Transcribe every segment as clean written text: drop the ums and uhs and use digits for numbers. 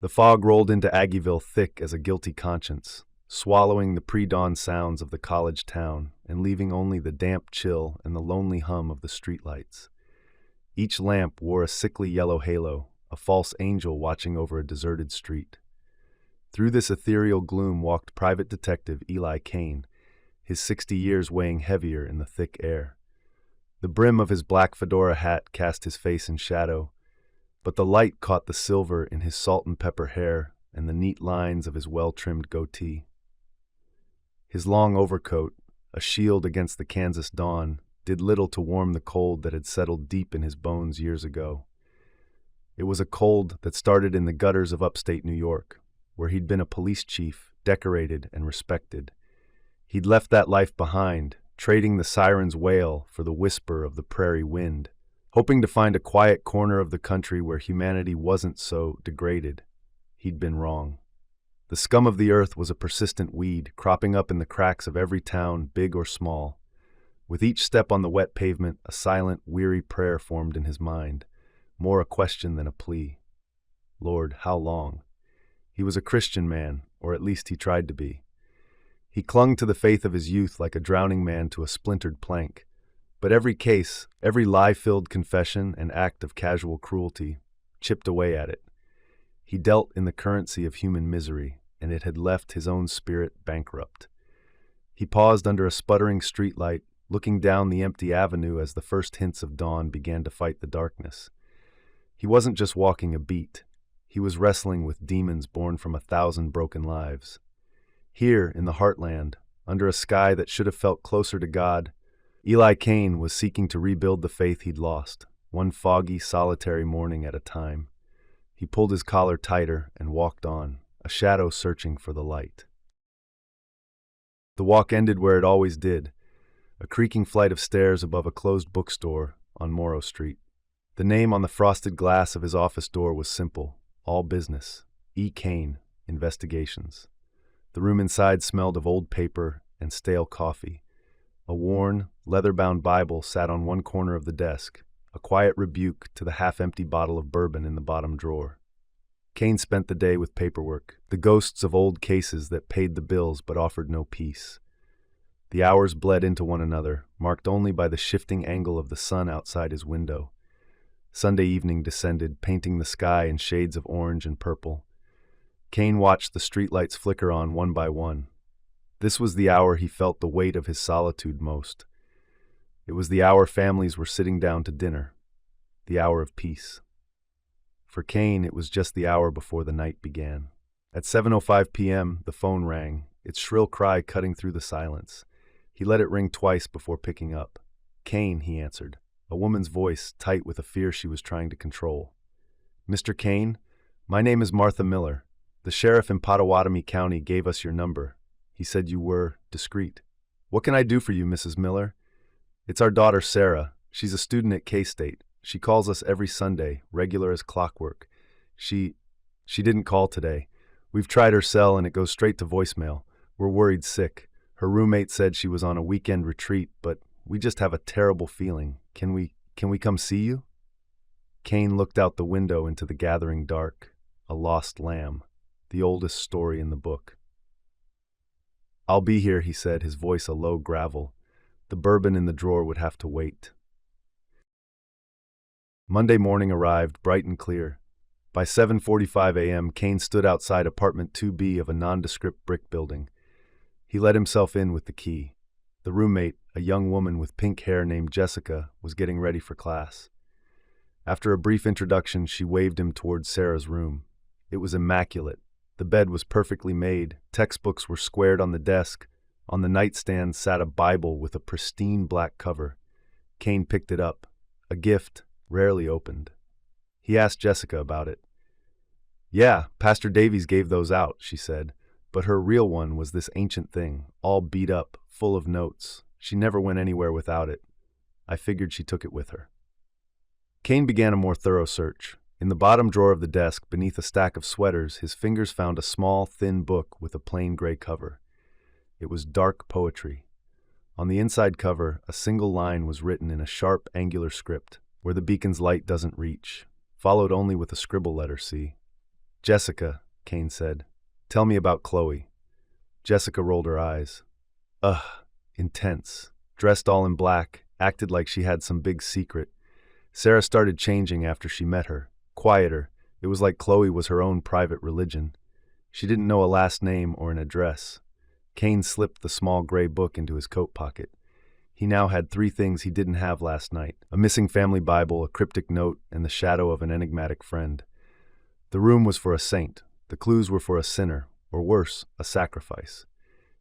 The fog rolled into Aggieville thick as a guilty conscience, swallowing the pre-dawn sounds of the college town and leaving only the damp chill and the lonely hum of the streetlights. Each lamp wore a sickly yellow halo, a false angel watching over a deserted street. Through this ethereal gloom walked Private Detective Eli Cain, his 60 years weighing heavier in the thick air. The brim of his black fedora hat cast his face in shadow, but the light caught the silver in his salt and pepper hair and the neat lines of his well-trimmed goatee. His long overcoat, a shield against the Kansas dawn, did little to warm the cold that had settled deep in his bones years ago. It was a cold that started in the gutters of upstate New York, where he'd been a police chief, decorated and respected. He'd left that life behind, trading the siren's wail for the whisper of the prairie wind, hoping to find a quiet corner of the country where humanity wasn't so degraded. He'd been wrong. The scum of the earth was a persistent weed, cropping up in the cracks of every town, big or small. With each step on the wet pavement, a silent, weary prayer formed in his mind, more a question than a plea. Lord, how long? He was a Christian man, or at least he tried to be. He clung to the faith of his youth like a drowning man to a splintered plank. But every case, every lie-filled confession and act of casual cruelty, chipped away at it. He dealt in the currency of human misery, and it had left his own spirit bankrupt. He paused under a sputtering streetlight, looking down the empty avenue as the first hints of dawn began to fight the darkness. He wasn't just walking a beat. He was wrestling with demons born from 1,000 broken lives. Here, in the heartland, under a sky that should have felt closer to God, Eli Cain was seeking to rebuild the faith he'd lost, one foggy, solitary morning at a time. He pulled his collar tighter and walked on, a shadow searching for the light. The walk ended where it always did, a creaking flight of stairs above a closed bookstore on Morrow Street. The name on the frosted glass of his office door was simple, all business, E. Cain, Investigations. The room inside smelled of old paper and stale coffee. A worn, leather-bound Bible sat on one corner of the desk, a quiet rebuke to the half-empty bottle of bourbon in the bottom drawer. Cain spent the day with paperwork, the ghosts of old cases that paid the bills but offered no peace. The hours bled into one another, marked only by the shifting angle of the sun outside his window. Sunday evening descended, painting the sky in shades of orange and purple. Cain watched the streetlights flicker on one by one. This was the hour he felt the weight of his solitude most. It was the hour families were sitting down to dinner, the hour of peace. For Cain, it was just the hour before the night began. At 7:05 p.m., the phone rang, its shrill cry cutting through the silence. He let it ring twice before picking up. "Cain," he answered, a woman's voice tight with a fear she was trying to control. "Mr. Cain, my name is Martha Miller. The sheriff in Pottawatomie County gave us your number. He said you were discreet. What can I do for you, Mrs. Miller?" "It's our daughter, Sarah. She's a student at K-State. She calls us every Sunday, regular as clockwork. She didn't call today. We've tried her cell and it goes straight to voicemail. We're worried sick. Her roommate said she was on a weekend retreat, but we just have a terrible feeling. Can we come see you?" Cain looked out the window into the gathering dark. A lost lamb, the oldest story in the book. "I'll be here," he said, his voice a low gravel. The bourbon in the drawer would have to wait. Monday morning arrived, bright and clear. By 7:45 a.m., Cain stood outside apartment 2B of a nondescript brick building. He let himself in with the key. The roommate, a young woman with pink hair named Jessica, was getting ready for class. After a brief introduction, she waved him towards Sarah's room. It was immaculate. The bed was perfectly made, textbooks were squared on the desk. On the nightstand sat a Bible with a pristine black cover. Cain picked it up, a gift rarely opened. He asked Jessica about it. "Yeah, Pastor Davies gave those out," she said, but her real one was this ancient thing, all beat up, full of notes. She never went anywhere without it. I figured she took it with her. Cain began a more thorough search. In the bottom drawer of the desk, beneath a stack of sweaters, his fingers found a small, thin book with a plain gray cover. It was dark poetry. On the inside cover, a single line was written in a sharp, angular script, where the beacon's light doesn't reach, followed only with a scribble letter C. Jessica, Cain said. Tell me about Chloe. Jessica rolled her eyes. Ugh, intense. Dressed all in black, acted like she had some big secret. Sarah started changing after she met her. Quieter. It was like Chloe was her own private religion. She didn't know a last name or an address. Cain slipped the small gray book into his coat pocket. He now had 3 things he didn't have last night: a missing family Bible, a cryptic note, and the shadow of an enigmatic friend. The room was for a saint. The clues were for a sinner, or worse, a sacrifice.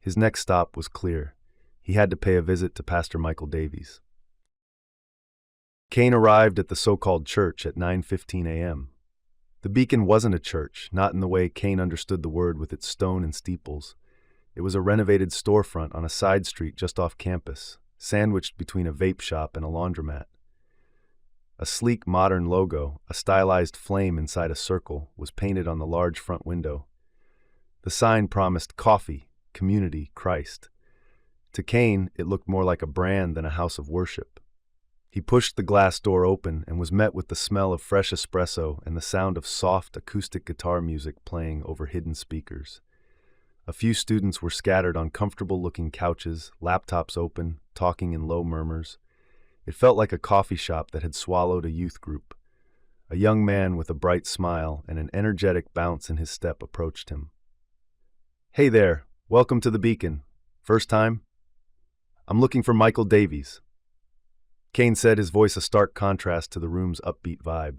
His next stop was clear. He had to pay a visit to Pastor Michael Davies. Cain arrived at the so-called church at 9:15 a.m. The Beacon wasn't a church, not in the way Cain understood the word with its stone and steeples. It was a renovated storefront on a side street just off campus, sandwiched between a vape shop and a laundromat. A sleek, modern logo, a stylized flame inside a circle, was painted on the large front window. The sign promised coffee, community, Christ. To Cain, it looked more like a brand than a house of worship. He pushed the glass door open and was met with the smell of fresh espresso and the sound of soft acoustic guitar music playing over hidden speakers. A few students were scattered on comfortable-looking couches, laptops open, talking in low murmurs. It felt like a coffee shop that had swallowed a youth group. A young man with a bright smile and an energetic bounce in his step approached him. "Hey there, welcome to the Beacon. First time? I'm looking for Michael Davies." Cain said, his voice a stark contrast to the room's upbeat vibe.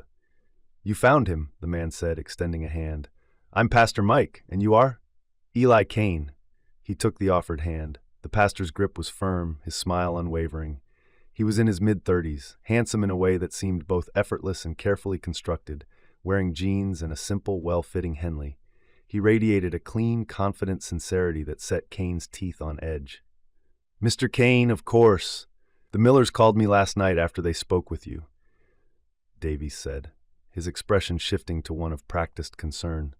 "You found him," the man said, extending a hand. "I'm Pastor Mike, and you are?" "Eli Cain." He took the offered hand. The pastor's grip was firm, his smile unwavering. He was in his mid-30s, handsome in a way that seemed both effortless and carefully constructed, wearing jeans and a simple, well-fitting Henley. He radiated a clean, confident sincerity that set Cain's teeth on edge. "Mr. Cain, of course. The Millers called me last night after they spoke with you," Davies said, his expression shifting to one of practiced concern.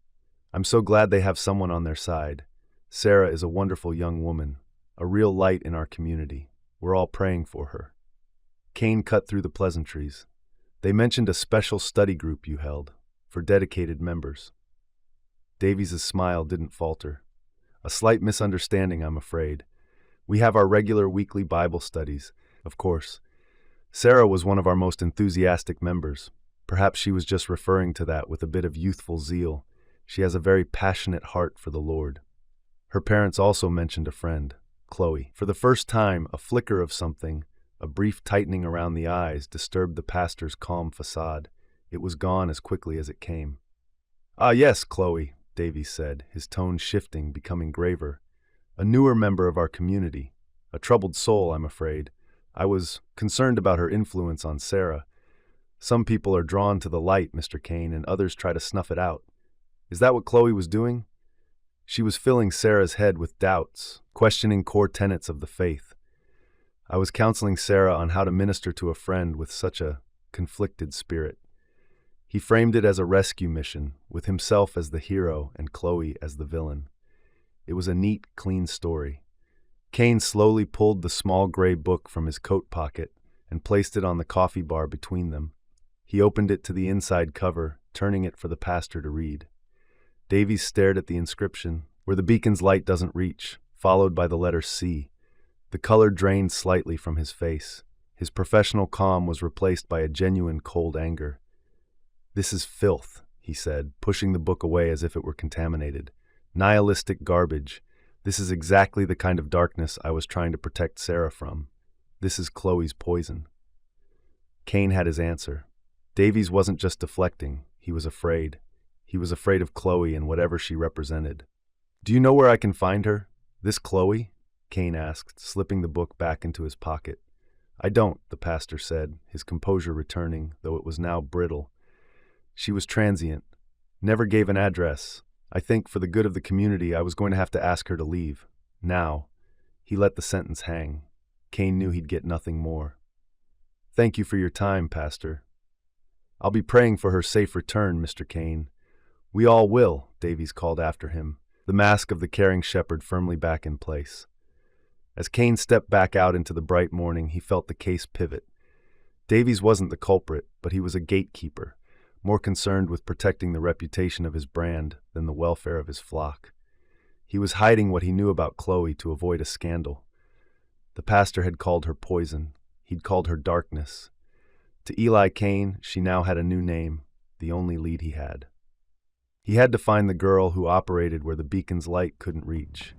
"I'm so glad they have someone on their side. Sarah is a wonderful young woman, a real light in our community. We're all praying for her." Cain cut through the pleasantries. "They mentioned a special study group you held, for dedicated members." Davies' smile didn't falter. "A slight misunderstanding, I'm afraid. We have our regular weekly Bible studies, of course. Sarah was one of our most enthusiastic members. Perhaps she was just referring to that with a bit of youthful zeal. She has a very passionate heart for the Lord." Her parents also mentioned a friend, Chloe. For the first time, a flicker of something, a brief tightening around the eyes, disturbed the pastor's calm facade. It was gone as quickly as it came. "Ah, yes, Chloe," Davies said, his tone shifting, becoming graver. "A newer member of our community. A troubled soul, I'm afraid. I was concerned about her influence on Sarah. Some people are drawn to the light, Mr. Cain, and others try to snuff it out. Is that what Chloe was doing? She was filling Sarah's head with doubts, questioning core tenets of the faith. I was counseling Sarah on how to minister to a friend with such a conflicted spirit." He framed it as a rescue mission, with himself as the hero and Chloe as the villain. It was a neat, clean story. Cain slowly pulled the small gray book from his coat pocket and placed it on the coffee bar between them. He opened it to the inside cover, turning it for the pastor to read. Davies stared at the inscription, "Where the beacon's light doesn't reach," followed by the letter C. The color drained slightly from his face. His professional calm was replaced by a genuine cold anger. "This is filth," he said, pushing the book away as if it were contaminated. "Nihilistic garbage. This is exactly the kind of darkness I was trying to protect Sarah from. This is Chloe's poison." Cain had his answer. Davies wasn't just deflecting, he was afraid. He was afraid of Chloe and whatever she represented. "Do you know where I can find her? This Chloe?" Cain asked, slipping the book back into his pocket. "I don't," the pastor said, his composure returning, though it was now brittle. "She was transient. Never gave an address. I think, for the good of the community, I was going to have to ask her to leave. Now." He let the sentence hang. Cain knew he'd get nothing more. "Thank you for your time, Pastor." "I'll be praying for her safe return, Mr. Cain." "We all will," Davies called after him, the mask of the caring shepherd firmly back in place. As Cain stepped back out into the bright morning, he felt the case pivot. Davies wasn't the culprit, but he was a gatekeeper. more concerned with protecting the reputation of his brand than the welfare of his flock. He was hiding what he knew about Chloe to avoid a scandal. The pastor had called her poison. He'd called her darkness. To Eli Cain, she now had a new name, the only lead he had. He had to find the girl who operated where the beacon's light couldn't reach.